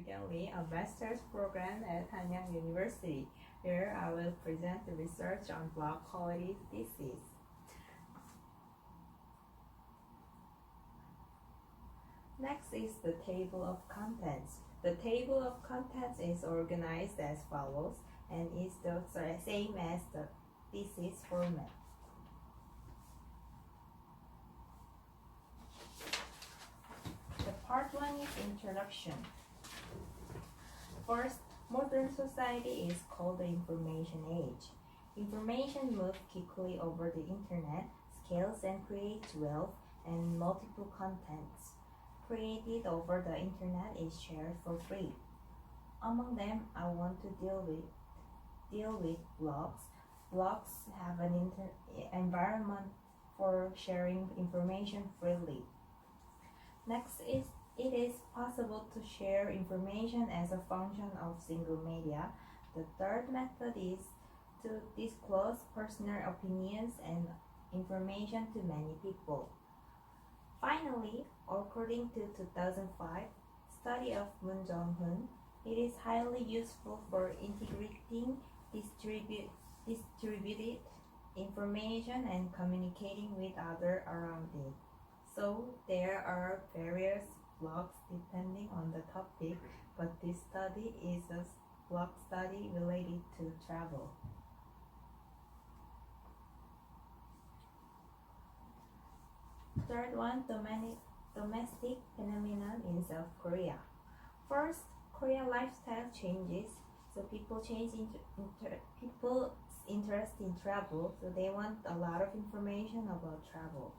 Yookyung Lee, a master's program at Hanyang University, where I will present the research on blog quality thesis. Next is the table of contents. The table of contents is organized as follows and is the same as the thesis format. The part 1 is introduction. First, modern society is called the information age. Information moves quickly over the internet, scales and creates wealth, and multiple contents created over the internet is shared for free. Among them, I want to deal with blogs. Blogs have an environment for sharing information freely. Next is it is possible to share information as a function of single media. The third method is to disclose personal opinions and information to many people. Finally, according to 2005 study of Moon Jong-hoon, it is highly useful for integrating distributed information and communicating with others around it. So there are various blogs depending on the topic, but this study is a blog study related to travel. Third one, domestic phenomenon in South Korea. First, Korea lifestyle changes, so people change people's interest in travel, so they want a lot of information about travel.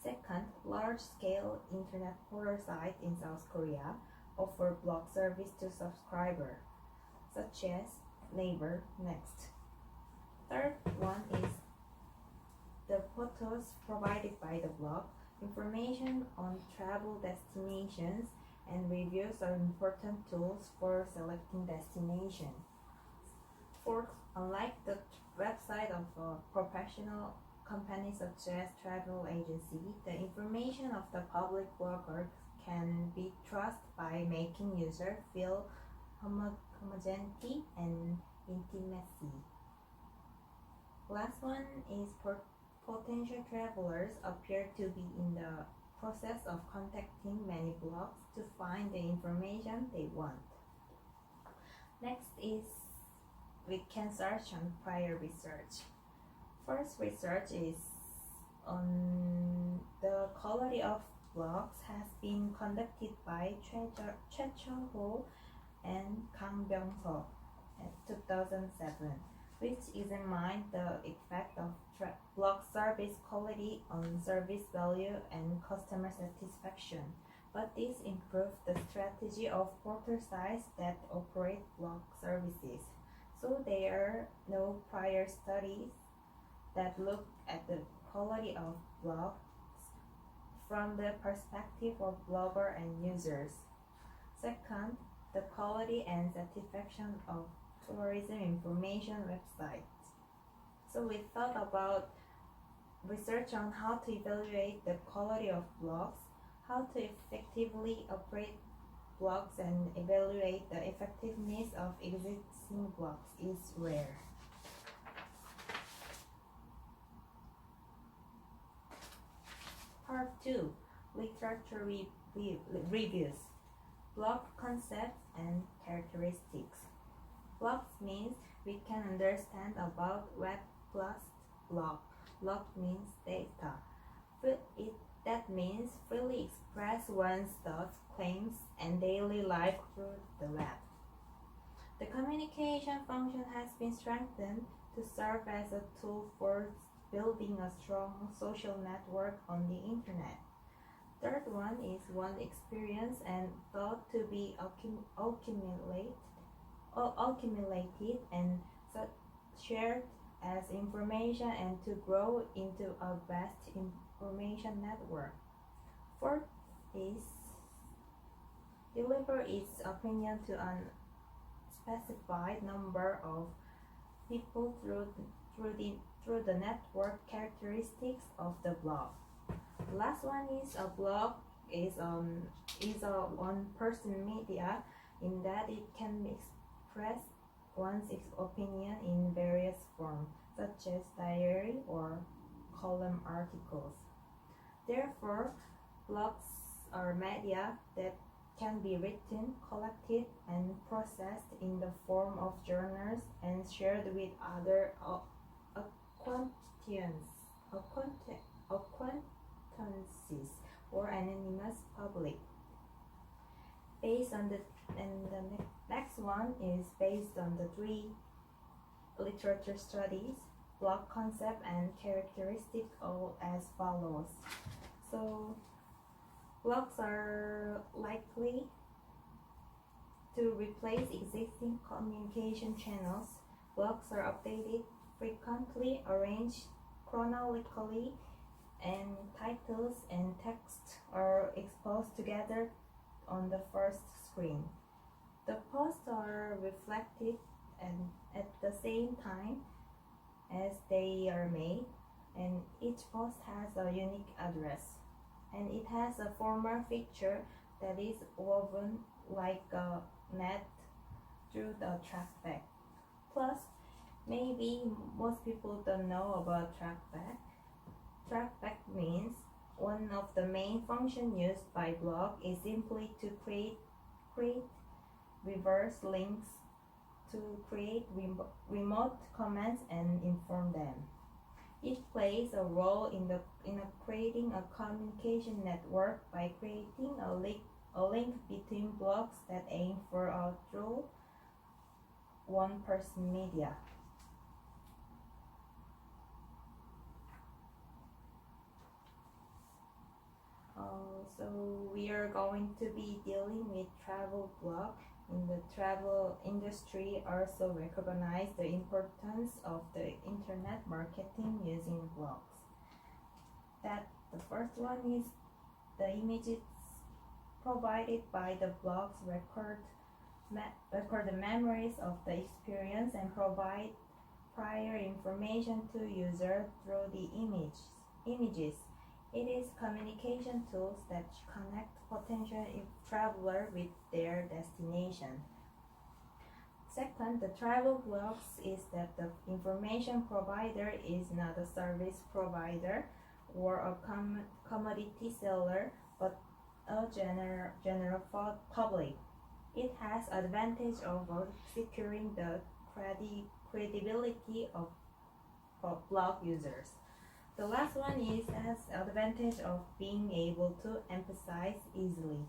Second, large-scale internet portal sites in South Korea offer blog service to subscribers, such as Naver. Next. Third one is the photos provided by the blog. Information on travel destinations and reviews are important tools for selecting destinations. Fourth, unlike the website of a professional company such as travel agency, the information of the public blogger can be trusted by making users feel homogeneity and intimacy. Last one is potential travelers appear to be in the process of contacting many blogs to find the information they want. Next is we can search on prior research. First research is on the quality of blogs has been conducted by Choi Chul-ho and Kang Byung-seo in 2007, which examined the effect of blog service quality on service value and customer satisfaction. But this improved the strategy of portal sites that operate blog services. So there are no prior studies that look at the quality of blogs from the perspective of blogger and users. Second, the quality and satisfaction of tourism information websites. So we thought about research on how to evaluate the quality of blogs, how to effectively operate blogs, and evaluate the effectiveness of existing blogs is rare. Part 2, literature reviews, blog concepts and characteristics. Blogs means we can understand about web plus blog. Blog means data. That means freely express one's thoughts, claims, and daily life through the web. The communication function has been strengthened to serve as a tool for building a strong social network on the internet. Third one is one experience and thought to be accumulated and shared as information and to grow into a vast information network. Fourth is deliver its opinion to a specified number of people through the network characteristics of the blog. Last one is a blog is a one-person media in that it can express one's opinion in various forms, such as diary or column articles. Therefore, blogs are media that can be written, collected, and processed in the form of journals and shared with other acquaintances or anonymous public. Next one is based on the three literature studies, blog concept and characteristic all as follows. So blogs are likely to replace existing communication channels. Blogs are updated frequently, arranged chronologically, and titles and text are exposed together on the first screen. The posts are reflected and at the same time as they are made, and each post has a unique address, and it has a formal feature that is woven like a net through the trackback. Plus, maybe most people don't know about trackback. Trackback means one of the main functions used by blog is simply to create reverse links to create remote comments and inform them. It plays a role in creating a communication network by creating a link between blogs that aim for a true one-person media. So we are going to be dealing with travel blog. In the travel industry also recognize the importance of the internet marketing using blogs. That the first one is the images provided by the blogs record the memories of the experience and provide prior information to user through the images. It is communication tools that connect potential traveler with their destination. Second, the travel blogs is that the information provider is not a service provider or a commodity seller, but a general public. It has advantage of securing the credibility of blog users. The last one is has advantage of being able to emphasize easily.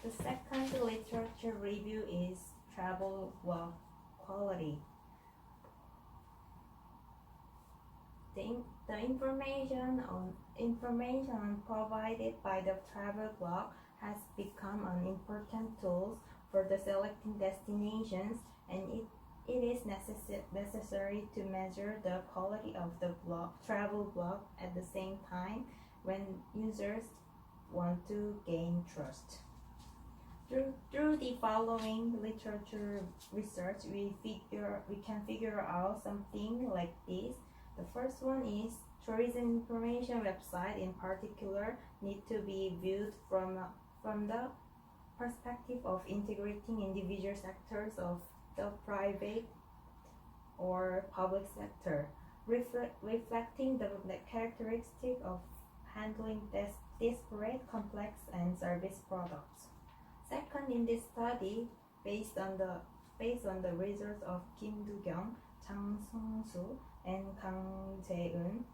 The second literature review is travel blog quality. The information provided by the travel blog has become an important tool for the selecting destinations, and it is necessary to measure the quality of the travel blog at the same time when users want to gain trust. Through the following literature research, we can figure out something like this. The first one is tourism information website in particular need to be viewed from the perspective of integrating individual sectors of the private or public sector, reflecting the characteristic of handling disparate, complex, and service products. Second, in this study, based on the results of Kim Do-kyung, Chang Sung-soo, and Kang Jae-eun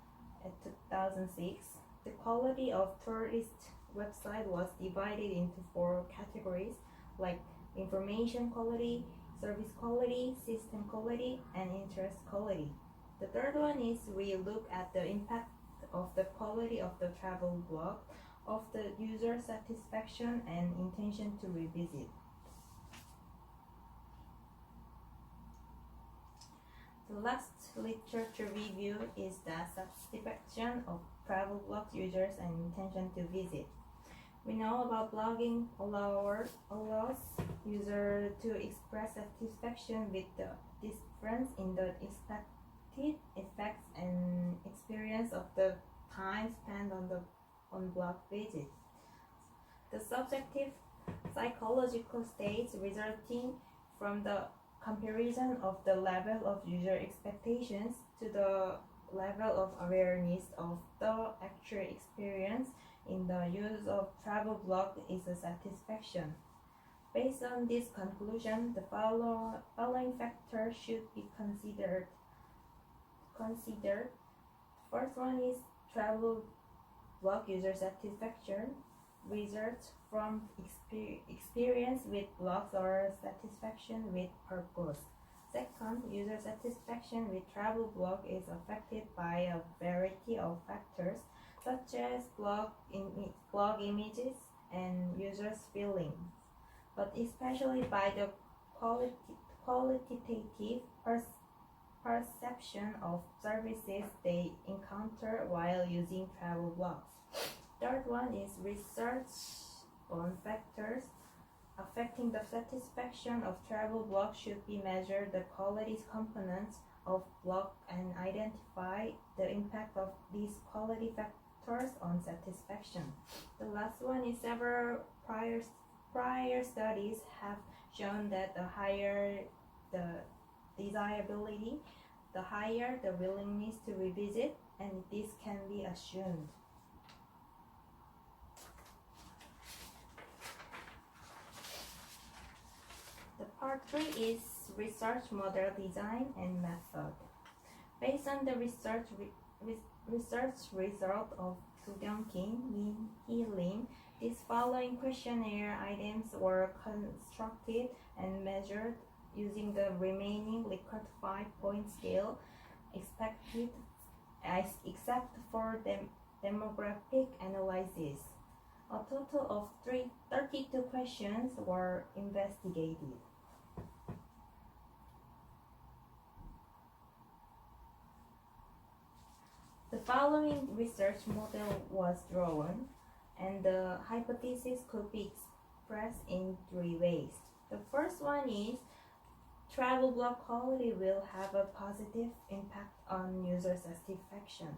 at 2006, the quality of tourist website was divided into 4 categories, like information quality, service quality, system quality, and interest quality. The third one is we look at the impact of the quality of the travel blog of the user satisfaction and intention to revisit. The last literature review is the satisfaction of travel blog users and intention to visit. We know about blogging allows users to express satisfaction with the difference in the expected effects and experience of the time spent on blog visits. The subjective psychological states resulting from the comparison of the level of user expectations to the level of awareness of the actual experience in the use of travel blog is a satisfaction. Based on this conclusion, the following factors should be considered. First one is travel blog user satisfaction, results from experience with blogs or satisfaction with purpose. Second, user satisfaction with travel blog is affected by a variety of factors such as blog images and users' feelings, but especially by the qualitative perception of services they encounter while using travel blogs. Third one is research on factors affecting the satisfaction of travel blogs should be measured the quality components of blog and identify the impact of these quality factors on satisfaction. The last one is several prior studies have shown that the higher the desirability, the higher the willingness to revisit, and this can be assumed. The part 3 is research model design and method. Based on the research result of Yookyung Lee, these following questionnaire items were constructed and measured using the remaining Likert 5-point scale, except for demographic analysis. A total of 32 questions were investigated. The following research model was drawn, and the hypothesis could be expressed in 3 ways. The first one is travel blog quality will have a positive impact on user satisfaction.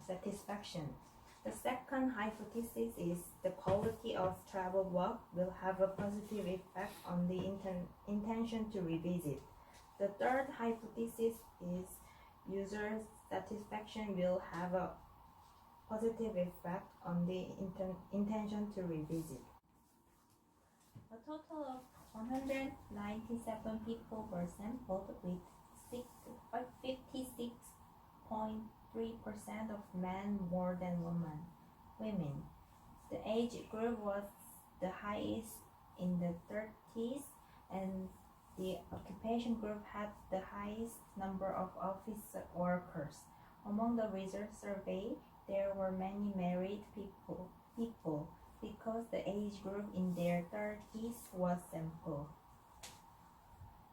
The second hypothesis is the quality of travel blog will have a positive effect on the intention to revisit. The third hypothesis is user satisfaction will have a positive effect on the intention to revisit. A total of 197 people were sampled with 56.3% of men more than women. The age group was the highest in the 30s, and the occupation group had the highest number of office workers. Among the research survey, there were many married people because the age group in their 30s was sampled.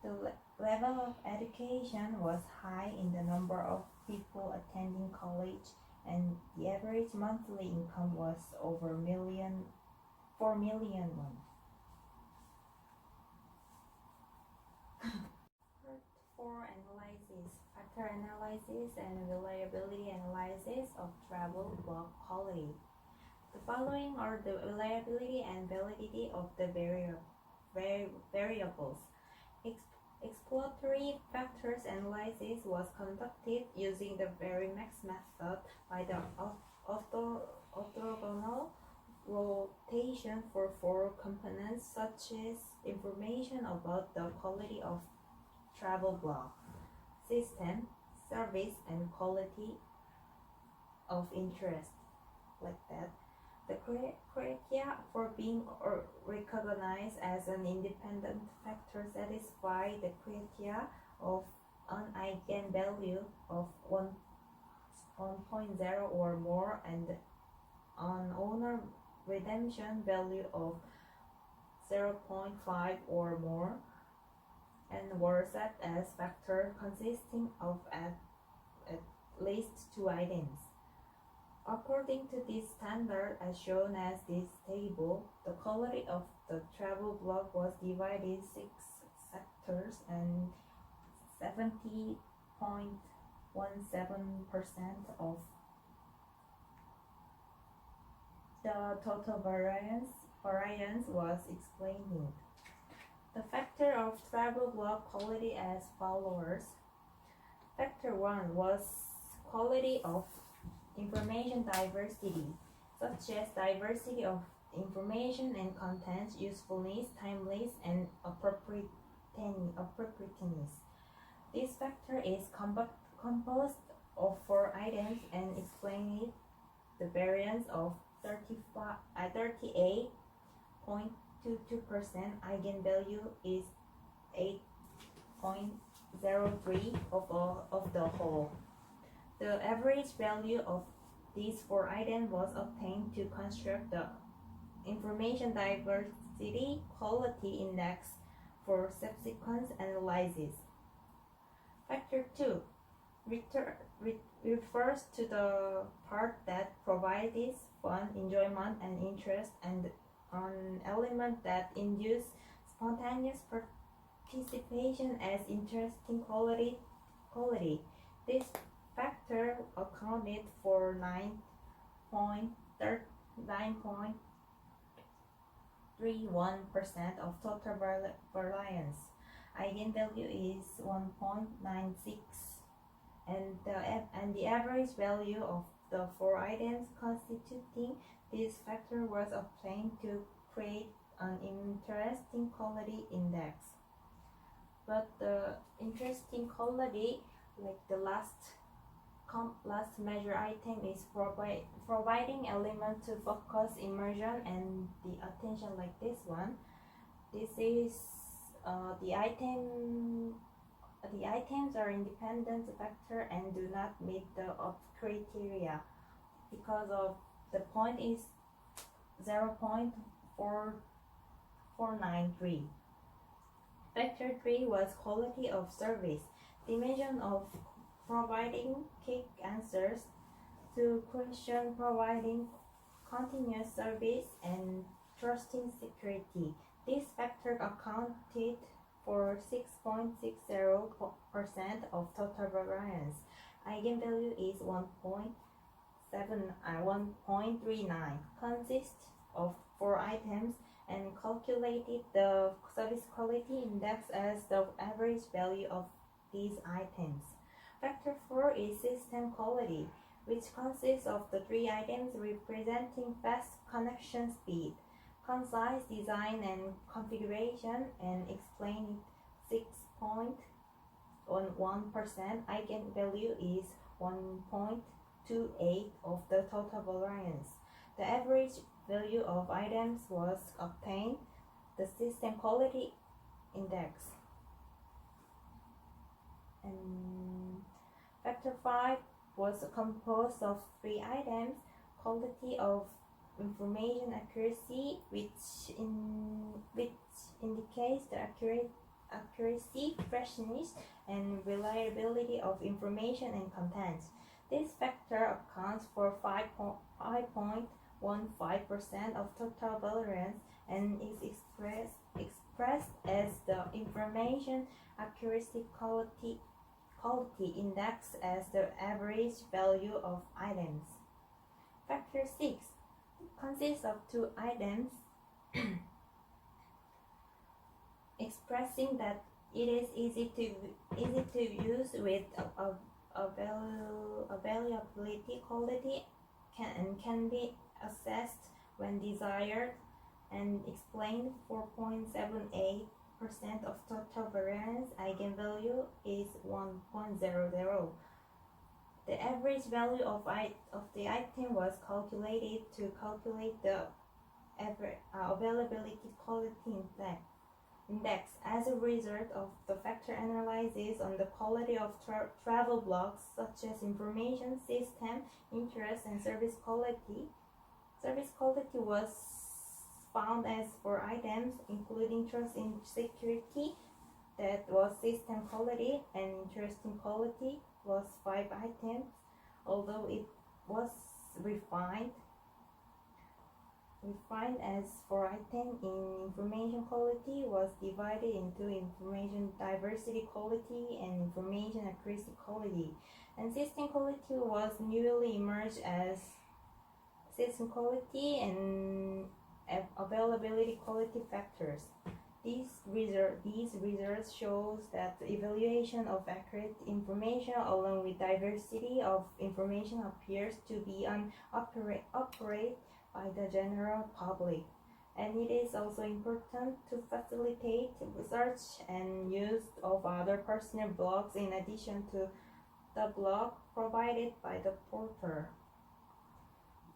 The level of education was high in the number of people attending college, and the average monthly income was over 4 million won. Part 4 analysis, factor analysis and reliability analysis of travel blog quality. The following are the reliability and validity of the variables. Exploratory factors analysis was conducted using the Verimax method by the orthogonal rotation for 4 components such as information about the quality of travel blog, system, service, and quality of interest, like that. The criteria for being recognized as an independent factor satisfy the criteria of an eigenvalue of 1.0 or more and an owner redemption value of 0.5 or more, and were set as factors consisting of at least 2 items. According to this standard, as shown as this table, the quality of the travel blog was divided in 6 sectors, and 70.17% of the total variance was explained. The factor of travel blog quality as follows. Factor 1 was quality of information diversity, such as diversity of information and content, usefulness, timeliness, and appropriateness. This factor is composed of 4 items and explained the variance of 38.22%. Eigenvalue is 8.03 of the whole. The average value of these 4 items was obtained to construct the information diversity quality index for subsequent analysis. Factor 2 refers to the part that provides fun, enjoyment, and interest, and an element that induces spontaneous participation as interesting quality. This factor accounted for 9.31% of total variance. Eigenvalue is 1.96, and the average value of the 4 items constituting this factor was obtained to create an interesting quality index. But the interesting quality, like the last measure item, is providing element to focus, immersion, and the attention, like this one. This is the items are independent factor and do not meet the criteria because of the point is 0.4493. Factor 3 was quality of service, dimension of providing quick answers to questions, providing continuous service, and trusting security. This factor accounted for 6.60% of total variance. Eigenvalue is 1.39, consists of 4 items, and calculated the service quality index as the average value of these items. Factor 4 is system quality, which consists of the 3 items representing fast connection speed, concise design and configuration, and explained 6.11%. Eigenvalue is 1.28 of the total variance. The average value of items was obtained, the system quality index. And factor 5 was composed of 3 items: quality of information accuracy, which indicates the accuracy, freshness, and reliability of information and content. This factor accounts for 5.15% of total variance and is expressed as the information accuracy quality index as the average value of items. Factor 6 consists of 2 items expressing that it is easy to use with availability quality can be assessed when desired, and explained 4.78% of total variance. Eigenvalue is 1.00. The average value of the item was calculated to calculate the availability quality index as a result of the factor analysis on the quality of travel blogs, such as information, system, interest, and service quality. Service quality was found as 4 items, including trust and security, that was system quality, and interesting quality was 5 items, although it was refined as 4 items. In information quality was divided into information diversity quality and information accuracy quality, and system quality was newly emerged as system quality, and availability quality factors. These results shows that the evaluation of accurate information along with diversity of information appears to be operate by the general public. And it is also important to facilitate research and use of other personal blogs in addition to the blog provided by the portal.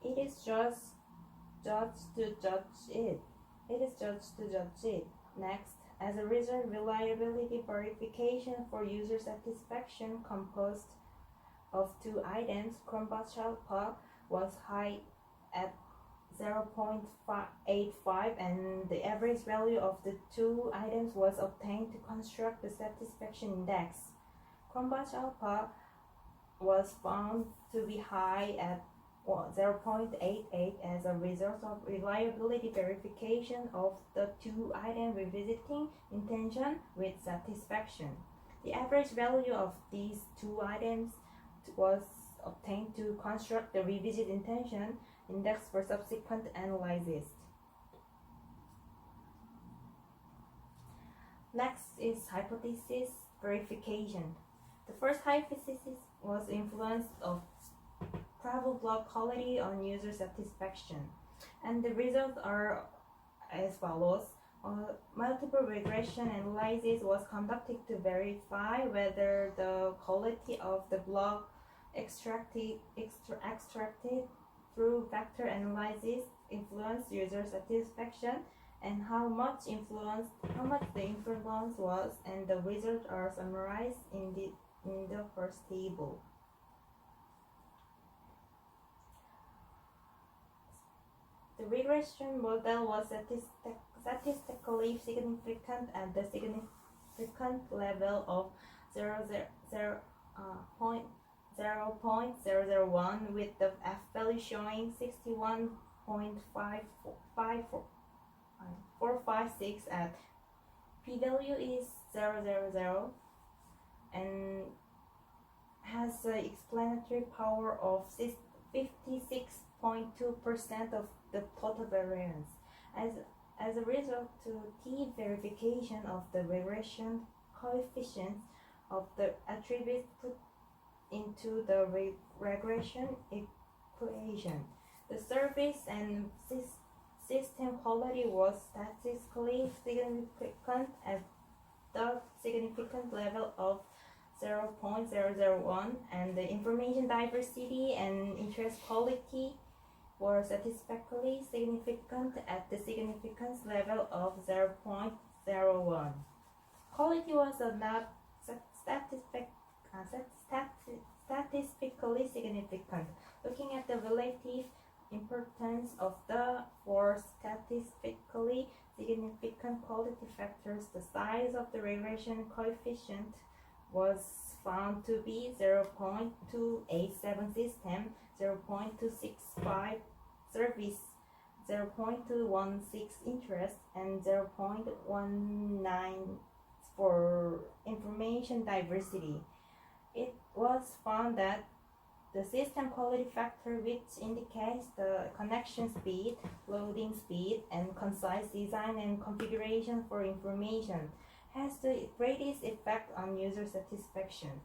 It is just judged to judge it. Next, as a result, reliability verification for user satisfaction composed of two items, Chromebus was high at 0.85, and the average value of the two items was obtained to construct the satisfaction index. Chromebus was found to be high at 0.88 as a result of reliability verification of the two item revisiting intention with satisfaction. The average value of these two items was obtained to construct the revisit intention index for subsequent analysis. Next is hypothesis verification. The first hypothesis was influence of travel blog quality on user satisfaction, and the results are as follows. Multiple regression analysis was conducted to verify whether the quality of the blog extracted through vector analysis influenced user satisfaction, and how much the influence was, and the results are summarized in the first table. The regression model was statistically significant at the significant level of 0.001, with the F value showing 61.456 at P value is 0.000 and has an explanatory power of 56.2% of the total variance. As a result, to T verification of the regression coefficients of the attributes put into the regression equation, the service and system quality was statistically significant at the significant level of 0.001, and the information diversity and interest quality were satisfactorily significant at the significance level of 0.01. Quality was not statistically significant. Looking at the relative importance of the four statistically significant quality factors, the size of the regression coefficient was found to be 0.287 system, 0.265 service, 0.216 interest, and 0.19 for information diversity. It was found that the system quality factor, which indicates the connection speed, loading speed, and concise design and configuration for information, has the greatest effect on user satisfaction.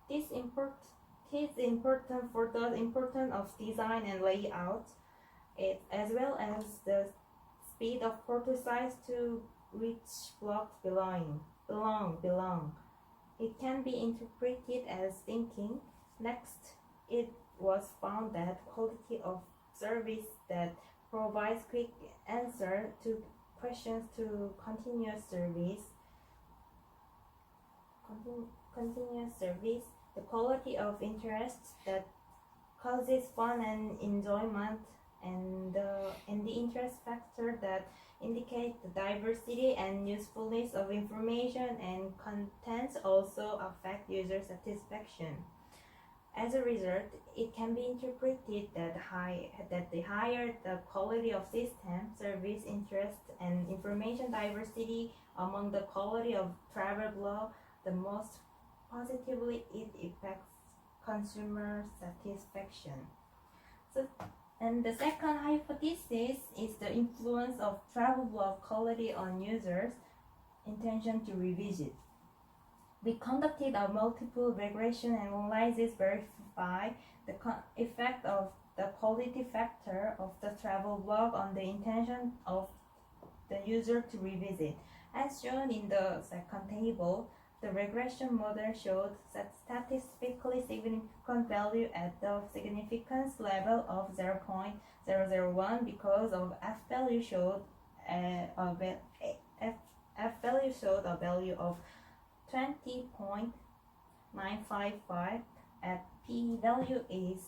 This is important for the importance of design and layout, as well as the speed of portal size to which blocks belong. It can be interpreted as thinking. Next, it was found that quality of service that provides quick answer to questions to continuous service, the quality of interest that causes fun and enjoyment, and the interest factor that indicate the diversity and usefulness of information and contents also affect user satisfaction. As a result, it can be interpreted that the higher the quality of system, service, interest, and information diversity among the quality of travel blog, the most positively it affects consumer satisfaction. So And the second hypothesis is the influence of travel blog quality on users' intention to revisit. We conducted a multiple regression analysis verify the effect of the quality factor of the travel blog on the intention of the user to revisit. As shown in the second table, the regression model showed that statistically significant value at the significance level of 0.001 because of F value showed a value of 20.955 at p value is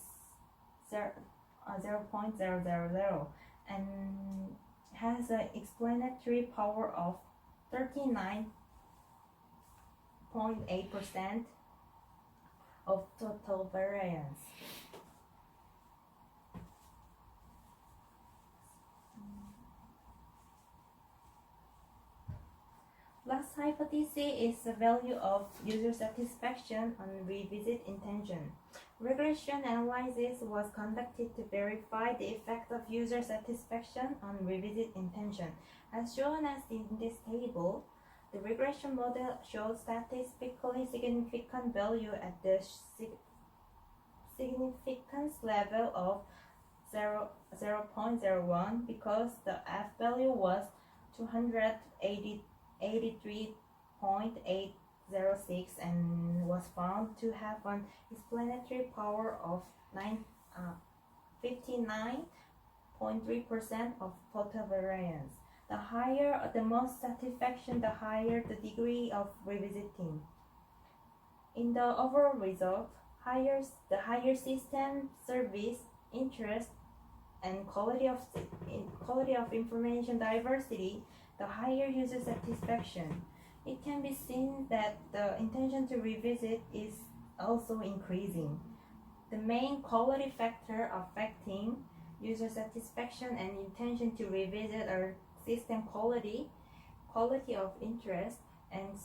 0.000 and has an explanatory power of 39.8% of total variance. Last hypothesis is the value of user satisfaction on revisit intention. Regression analysis was conducted to verify the effect of user satisfaction on revisit intention. As shown as in this table, the regression model shows statistically significant value at the significance level of 0.01 because the F value was 283.806 and was found to have an explanatory power of 59.3% of total variance. The higher the most satisfaction, the higher the degree of revisiting. In the overall result, the higher system service, interest, and quality of information diversity, the higher user satisfaction. It can be seen that the intention to revisit is also increasing. The main quality factor affecting user satisfaction and intention to revisit are system quality, quality of interest, and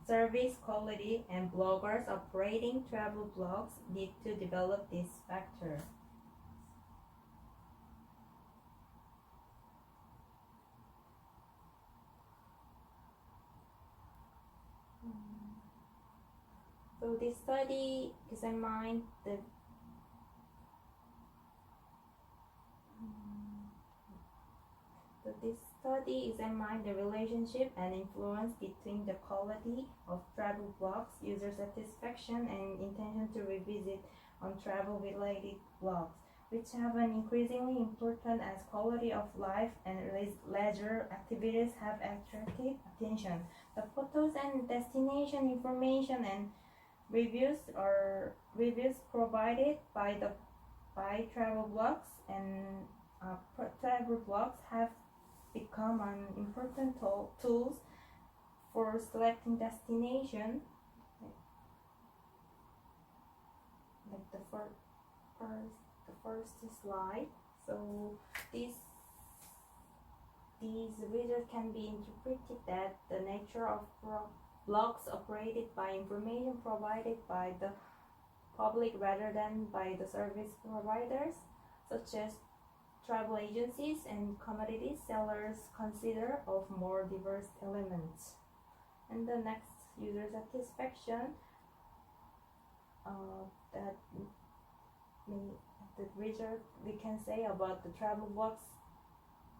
service quality, and bloggers operating travel blogs need to develop this factor. So this study examined the relationship and influence between the quality of travel blogs, user satisfaction, and intention to revisit on travel-related blogs, which have an increasingly important as quality of life and leisure activities have attracted attention. The photos and destination information and reviews provided by travel blogs and travel blogs have become an important tools for selecting destination. Like the first slide. So these results can be interpreted that the nature of blogs operated by information provided by the public rather than by the service providers, such as travel agencies and commodity sellers, consider of more diverse elements. And the next, user satisfaction, the result we can say about the travel blogs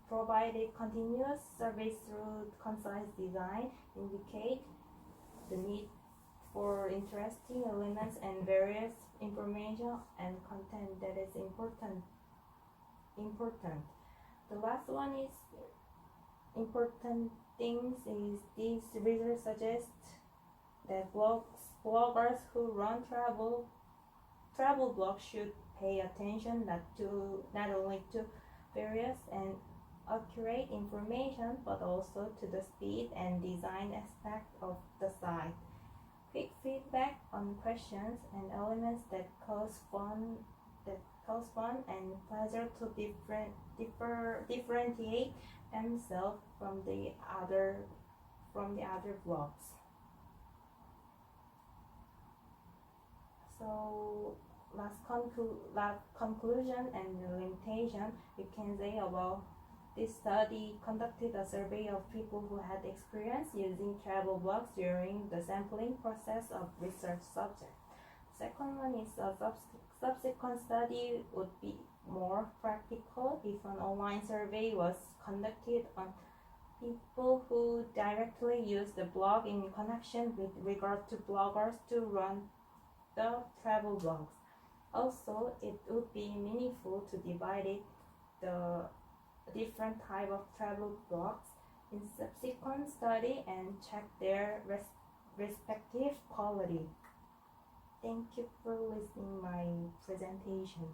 provided continuous service through concise design indicate the need for interesting elements and various information and content that is important. The last one is important things is these research suggests that bloggers who run travel blogs should pay attention not only to various and accurate information but also to the speed and design aspect of the site. Quick feedback on questions and elements that cause fun and pleasure to differentiate themselves from the other blogs. So conclusion and limitation we can say about this study conducted a survey of people who had experience using travel blogs during the sampling process of research subjects. Second one is a subsequent study would be more practical if an online survey was conducted on people who directly use the blog in connection with regard to bloggers to run the travel blogs. Also, it would be meaningful to divide the different type of travel blogs in subsequent study and check their respective quality. Thank you for listening my presentation.